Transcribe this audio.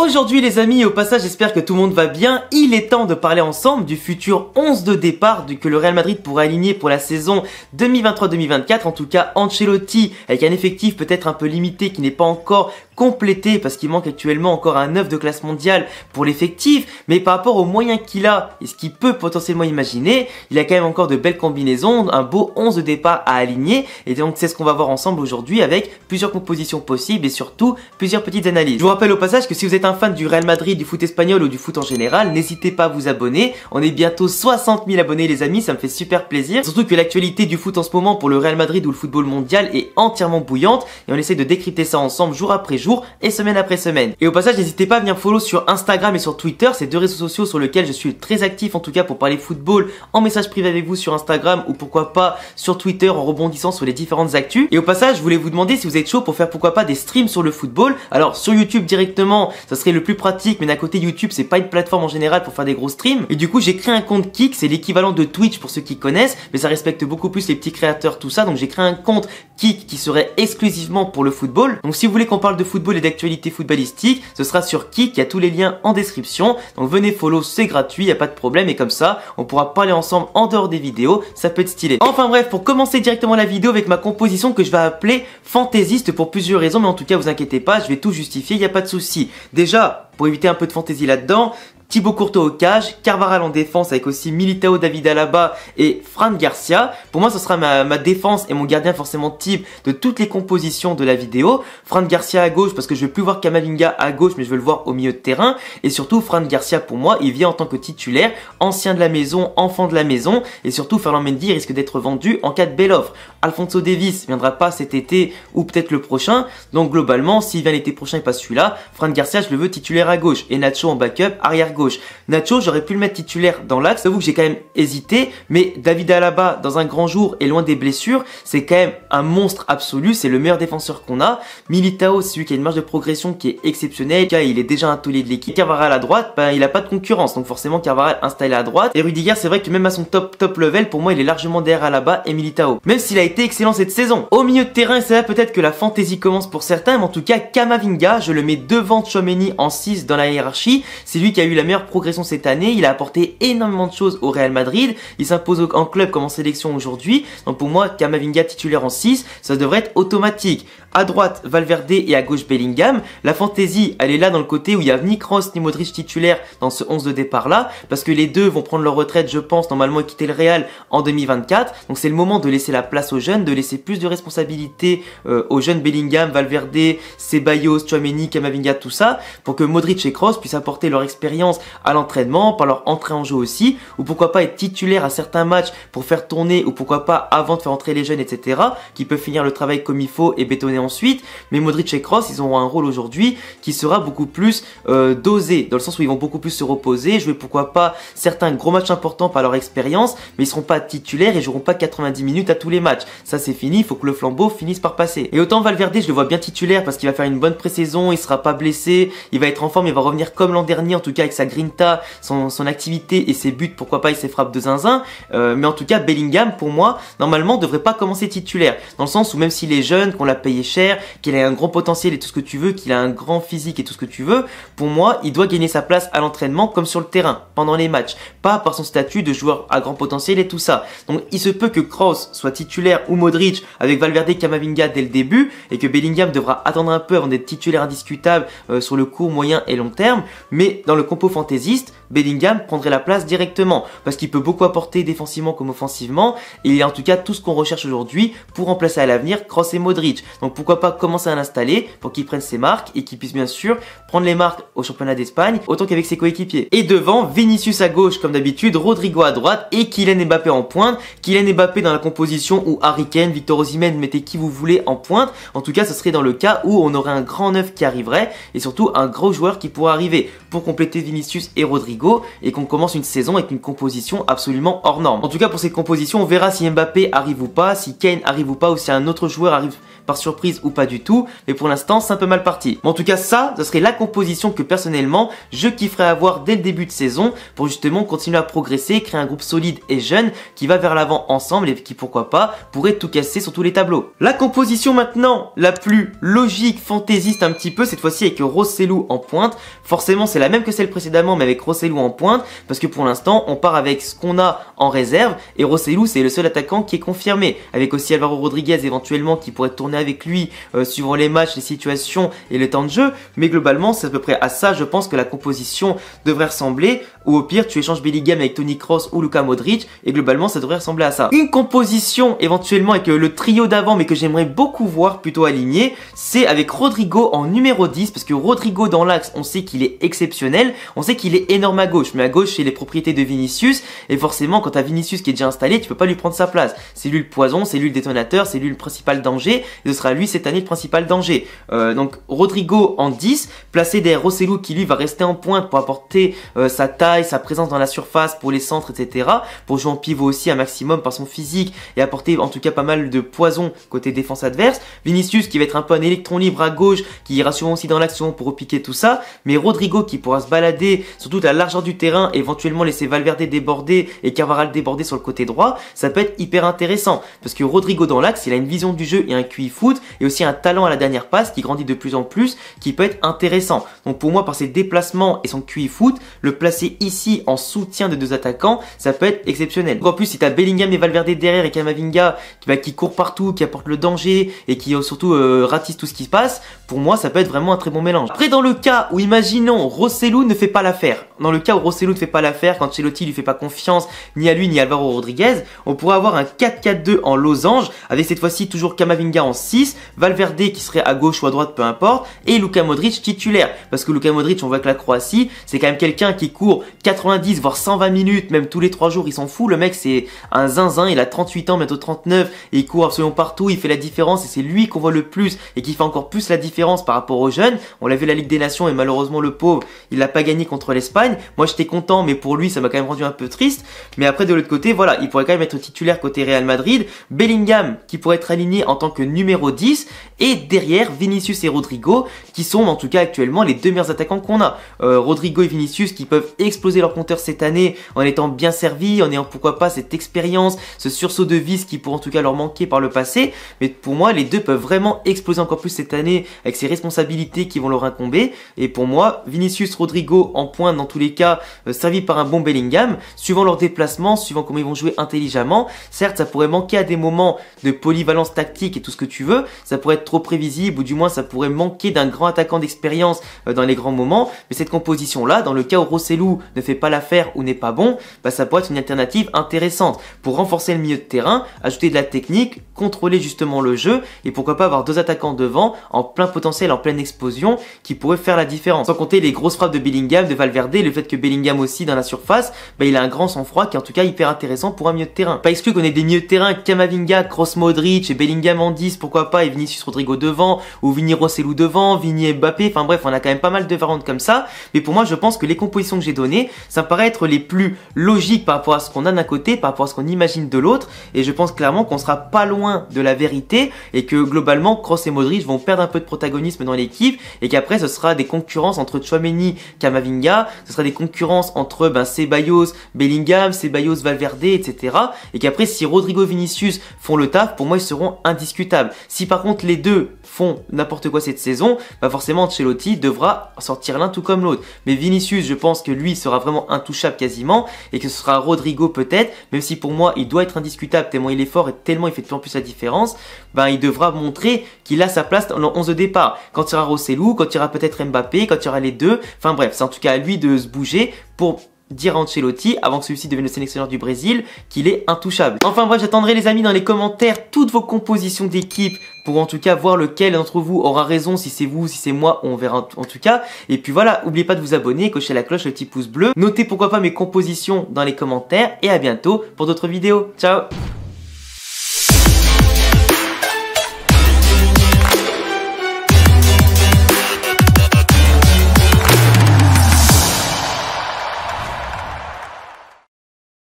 Aujourd'hui les amis, au passage j'espère que tout le monde va bien. Il est temps de parler ensemble du futur 11 de départ que le Real Madrid pourrait aligner pour la saison 2023-2024. En tout cas Ancelotti avec un effectif peut-être un peu limité qui n'est pas encore complété parce qu'il manque actuellement encore un 9 de classe mondiale pour l'effectif. Mais par rapport aux moyens qu'il a et ce qu'il peut potentiellement imaginer, il a quand même encore de belles combinaisons, un beau 11 de départ à aligner. Et donc c'est ce qu'on va voir ensemble aujourd'hui avec plusieurs compositions possibles et surtout plusieurs petites analyses. Je vous rappelle au passage que si vous êtes un fan du Real Madrid, du foot espagnol ou du foot en général, n'hésitez pas à vous abonner. On est bientôt 60 000 abonnés les amis, ça me fait super plaisir. Surtout que l'actualité du foot en ce moment pour le Real Madrid ou le football mondial est entièrement bouillante et on essaie de décrypter ça ensemble jour après jour et semaine après semaine. Et au passage, n'hésitez pas à venir follow sur Instagram et sur Twitter, ces deux réseaux sociaux sur lesquels je suis très actif en tout cas pour parler football en message privé avec vous sur Instagram ou pourquoi pas sur Twitter en rebondissant sur les différentes actus. Et au passage, je voulais vous demander si vous êtes chaud pour faire pourquoi pas des streams sur le football. Alors sur YouTube directement, ça serait le plus pratique, mais d'un côté YouTube c'est pas une plateforme en général pour faire des gros streams. Et du coup j'ai créé un compte Kick, c'est l'équivalent de Twitch pour ceux qui connaissent, mais ça respecte beaucoup plus les petits créateurs tout ça. Donc j'ai créé un compte Kick qui serait exclusivement pour le football. Donc si vous voulez qu'on parle de football et d'actualité footballistique, ce sera sur Kick, il y a tous les liens en description. Donc venez follow, c'est gratuit, y a pas de problème et comme ça on pourra parler ensemble en dehors des vidéos, ça peut être stylé. Enfin bref, pour commencer directement la vidéo avec ma composition que je vais appeler fantaisiste pour plusieurs raisons, mais en tout cas vous inquiétez pas, je vais tout justifier, y a pas de souci. Déjà, pour éviter un peu de fantaisie là-dedans, Thibaut Courtois au cage, Carvajal en défense avec aussi Militao, David Alaba et Fran Garcia. Pour moi, ce sera ma défense et mon gardien forcément type de toutes les compositions de la vidéo. Fran Garcia à gauche parce que je veux plus voir Camavinga à gauche mais je veux le voir au milieu de terrain. Et surtout, Fran Garcia pour moi, il vient en tant que titulaire, ancien de la maison, enfant de la maison. Et surtout, Ferland Mendy risque d'être vendu en cas de belle offre. Alphonso Davies viendra pas cet été ou peut-être le prochain. Donc globalement, s'il vient l'été prochain et pas celui-là, Fran Garcia, je le veux titulaire à gauche. Et Nacho en backup, arrière gauche. Nacho, j'aurais pu le mettre titulaire dans l'axe. J'avoue que j'ai quand même hésité, mais David Alaba, dans un grand jour et loin des blessures, c'est quand même un monstre absolu. C'est le meilleur défenseur qu'on a. Militao, c'est celui qui a une marge de progression qui est exceptionnelle. Il est déjà un taulier de l'équipe. Carvajal à droite, il a pas de concurrence. Donc forcément, Carvajal installé à droite. Et Rudiger, c'est vrai que même à son top level, pour moi, il est largement derrière Alaba et Militao. Même s'il a été excellent cette saison. Au milieu de terrain, c'est là peut-être que la fantaisie commence pour certains, mais en tout cas, Camavinga, je le mets devant Tchouaméni en 6 dans la hiérarchie. C'est lui qui a eu la meilleure progression cette année. Il a apporté énormément de choses au Real Madrid. Il s'impose en club comme en sélection aujourd'hui. Donc pour moi, Camavinga titulaire en 6, ça devrait être automatique. À droite, Valverde et à gauche, Bellingham. La fantaisie, elle est là dans le côté où il y a ni Kroos ni Modric titulaire dans ce 11 de départ là, parce que les deux vont prendre leur retraite, je pense, normalement et quitter le Real en 2024. Donc c'est le moment de laisser la place aux jeunes, de laisser plus de responsabilités aux jeunes Bellingham, Valverde, Ceballos, Tchouaméni, Camavinga, tout ça, pour que Modric et Kroos puissent apporter leur expérience à l'entraînement, par leur entrée en jeu aussi, ou pourquoi pas être titulaire à certains matchs pour faire tourner, ou pourquoi pas avant de faire entrer les jeunes, etc., qui peuvent finir le travail comme il faut et bétonner ensuite. Mais Modric et Kroos, ils auront un rôle aujourd'hui qui sera beaucoup plus dosé, dans le sens où ils vont beaucoup plus se reposer, jouer pourquoi pas certains gros matchs importants par leur expérience, mais ils seront pas titulaires et joueront pas 90 minutes à tous les matchs. Ça c'est fini, il faut que le flambeau finisse par passer. Et autant Valverde, je le vois bien titulaire parce qu'il va faire une bonne pré-saison, il sera pas blessé, il va être en forme, il va revenir comme l'an dernier, en tout cas avec sa grinta, son activité et ses buts, pourquoi pas, et ses frappes de zinzin. Mais en tout cas, Bellingham, pour moi, normalement, devrait pas commencer titulaire. Dans le sens où même s'il est jeune, qu'on l'a payé cher, qu'il a un grand potentiel et tout ce que tu veux, qu'il a un grand physique et tout ce que tu veux, pour moi, il doit gagner sa place à l'entraînement comme sur le terrain, pendant les matchs. Pas par son statut de joueur à grand potentiel et tout ça. Donc, il se peut que Kroos soit titulaire ou Modric avec Valverde et Camavinga dès le début et que Bellingham devra attendre un peu avant d'être titulaire indiscutable sur le court, moyen et long terme. Mais dans le compo fantaisiste, Bellingham prendrait la place directement parce qu'il peut beaucoup apporter défensivement comme offensivement et il a en tout cas tout ce qu'on recherche aujourd'hui pour remplacer à l'avenir Kroos et Modric. Donc pourquoi pas commencer à l'installer pour qu'il prenne ses marques et qu'il puisse bien sûr prendre les marques au championnat d'Espagne autant qu'avec ses coéquipiers. Et devant, Vinicius à gauche comme d'habitude, Rodrigo à droite et Kylian Mbappé en pointe. Kylian Mbappé dans la composition où Harry Kane, Victor Osimhen, mettez qui vous voulez en pointe. En tout cas, ce serait dans le cas où on aurait un grand neuf qui arriverait et surtout un gros joueur qui pourrait arriver pour compléter Vinicius et Rodrigo et qu'on commence une saison avec une composition absolument hors norme. En tout cas, pour cette composition, on verra si Mbappé arrive ou pas, si Kane arrive ou pas ou si un autre joueur arrive par surprise surprise ou pas du tout, mais pour l'instant c'est un peu mal parti. Mais en tout cas ça serait la composition que personnellement je kifferais avoir dès le début de saison pour justement continuer à progresser, créer un groupe solide et jeune qui va vers l'avant ensemble et qui pourquoi pas pourrait tout casser sur tous les tableaux. La composition maintenant la plus logique, fantaisiste un petit peu, cette fois-ci avec Rossellou en pointe. Forcément c'est la même que celle précédemment mais avec Rossellou en pointe parce que pour l'instant on part avec ce qu'on a en réserve et Rossellou c'est le seul attaquant qui est confirmé, avec aussi Alvaro Rodriguez éventuellement qui pourrait tourner avec lui suivant les matchs, les situations et le temps de jeu, mais globalement c'est à peu près à ça je pense que la composition devrait ressembler, ou au pire tu échanges Bellingham avec Toni Kroos ou Luka Modric et globalement ça devrait ressembler à ça. Une composition éventuellement avec le trio d'avant mais que j'aimerais beaucoup voir plutôt aligné, c'est avec Rodrigo en numéro 10 parce que Rodrigo dans l'axe on sait qu'il est exceptionnel, on sait qu'il est énorme à gauche, mais à gauche c'est les propriétés de Vinicius et forcément quand t'as Vinicius qui est déjà installé tu peux pas lui prendre sa place, c'est lui le poison, c'est lui le détonateur, c'est lui le principal danger et ce sera lui cette année le principal danger. Donc Rodrigo en 10, placé derrière Rossellou qui lui va rester en pointe pour apporter sa taille, sa présence dans la surface pour les centres etc, pour jouer en pivot aussi un maximum par son physique et apporter en tout cas pas mal de poison côté défense adverse. Vinicius qui va être un peu un électron libre à gauche, qui ira souvent aussi dans l'action pour repiquer tout ça, mais Rodrigo qui pourra se balader sur toute la largeur du terrain, éventuellement laisser Valverde déborder et Carvajal déborder sur le côté droit, ça peut être hyper intéressant parce que Rodrigo dans l'axe il a une vision du jeu et un QI foot et aussi un talent à la dernière passe qui grandit de plus en plus, qui peut être intéressant. Donc pour moi par ses déplacements et son QI foot, le placer ici en soutien de deux attaquants, ça peut être exceptionnel. Donc en plus si tu as Bellingham et Valverde derrière et Camavinga qui court partout, qui apporte le danger et qui surtout ratisse tout ce qui se passe, pour moi ça peut être vraiment un très bon mélange. Après dans le cas où imaginons Rossellou ne fait pas l'affaire, dans le cas où Rossellou ne fait pas l'affaire, quand Ancelotti lui fait pas confiance ni à lui ni à Alvaro Rodriguez, on pourrait avoir un 4-4-2 en losange avec cette fois-ci toujours Camavinga en 6, Valverde qui serait à gauche ou à droite peu importe et Luka Modric titulaire parce que Luka Modric on voit que la Croatie c'est quand même quelqu'un qui court 90 voire 120 minutes même tous les 3 jours, il s'en fout, le mec c'est un zinzin, il a 38 ans bientôt 39 et il court absolument partout, il fait la différence et c'est lui qu'on voit le plus et qui fait encore plus la différence par rapport aux jeunes. On l'a vu la Ligue des Nations et malheureusement le pauvre il l'a pas gagné contre l'Espagne, moi j'étais content mais pour lui ça m'a quand même rendu un peu triste, mais après de l'autre côté voilà il pourrait quand même être titulaire côté Real Madrid, Bellingham qui pourrait être aligné en tant que numéro 10 et derrière Vinicius et Rodrigo qui sont en tout cas actuellement les deux meilleurs attaquants qu'on a. Rodrigo et Vinicius qui peuvent exploser leur compteur cette année en étant bien servis, en ayant pourquoi pas cette expérience, ce sursaut de vis qui pourrait en tout cas leur manquer par le passé, mais pour moi les deux peuvent vraiment exploser encore plus cette année avec ces responsabilités qui vont leur incomber et pour moi Vinicius, Rodrigo en pointe dans tous les cas servis par un bon Bellingham, suivant leur déplacement, suivant comment ils vont jouer intelligemment. Certes ça pourrait manquer à des moments de polyvalence tactique et tout ce que tu veux, ça pourrait être trop prévisible ou du moins ça pourrait manquer d'un grand attaquant d'expérience dans les grands moments, mais cette composition là dans le cas où Rossellou ne fait pas l'affaire ou n'est pas bon, bah ça pourrait être une alternative intéressante pour renforcer le milieu de terrain, ajouter de la technique, contrôler justement le jeu et pourquoi pas avoir deux attaquants devant en plein potentiel, en pleine explosion qui pourraient faire la différence. Sans compter les grosses frappes de Bellingham, de Valverde, le fait que Bellingham aussi dans la surface, bah il a un grand sang-froid qui est en tout cas hyper intéressant pour un milieu de terrain. Pas exclu qu'on ait des milieux de terrain Camavinga, Kroos, Modric et Bellingham en 10 pourquoi pas et Vinicius Rodrigo devant ou Vini Rossellou devant, Vini Mbappé, enfin bref on a quand même pas mal de variantes comme ça, mais pour moi je pense que les compositions que j'ai données ça me paraît être les plus logiques par rapport à ce qu'on a d'un côté, par rapport à ce qu'on imagine de l'autre et je pense clairement qu'on sera pas loin de la vérité et que globalement Kroos et Modric vont perdre un peu de protagonisme dans l'équipe et qu'après ce sera des concurrences entre Tchouaméni, Camavinga, ce sera des concurrences entre Ceballos, Bellingham, Ceballos, Valverde, etc. Et qu'après si Rodrigo et Vinicius font le taf, pour moi ils seront indiscutables. Si par contre les deux font n'importe quoi cette saison, bah forcément Ancelotti devra sortir l'un tout comme l'autre. Mais Vinicius, je pense que lui sera vraiment intouchable quasiment et que ce sera Rodrigo peut-être, même si pour moi il doit être indiscutable tellement il est fort et tellement il fait de plus en plus la différence, ben il devra montrer qu'il a sa place dans le 11 de départ. Quand il y aura Rossellou, quand il y aura peut-être Mbappé, quand il y aura les deux, enfin bref, c'est en tout cas à lui de se bouger pour dire à Ancelotti, avant que celui-ci devienne le sélectionneur du Brésil, qu'il est intouchable. Enfin bref, j'attendrai les amis dans les commentaires toutes vos compositions d'équipe pour en tout cas voir lequel d'entre vous aura raison, si c'est vous, si c'est moi, on verra en tout cas. Et puis voilà, n'oubliez pas de vous abonner, cocher la cloche, le petit pouce bleu, notez pourquoi pas mes compositions dans les commentaires et à bientôt pour d'autres vidéos. Ciao!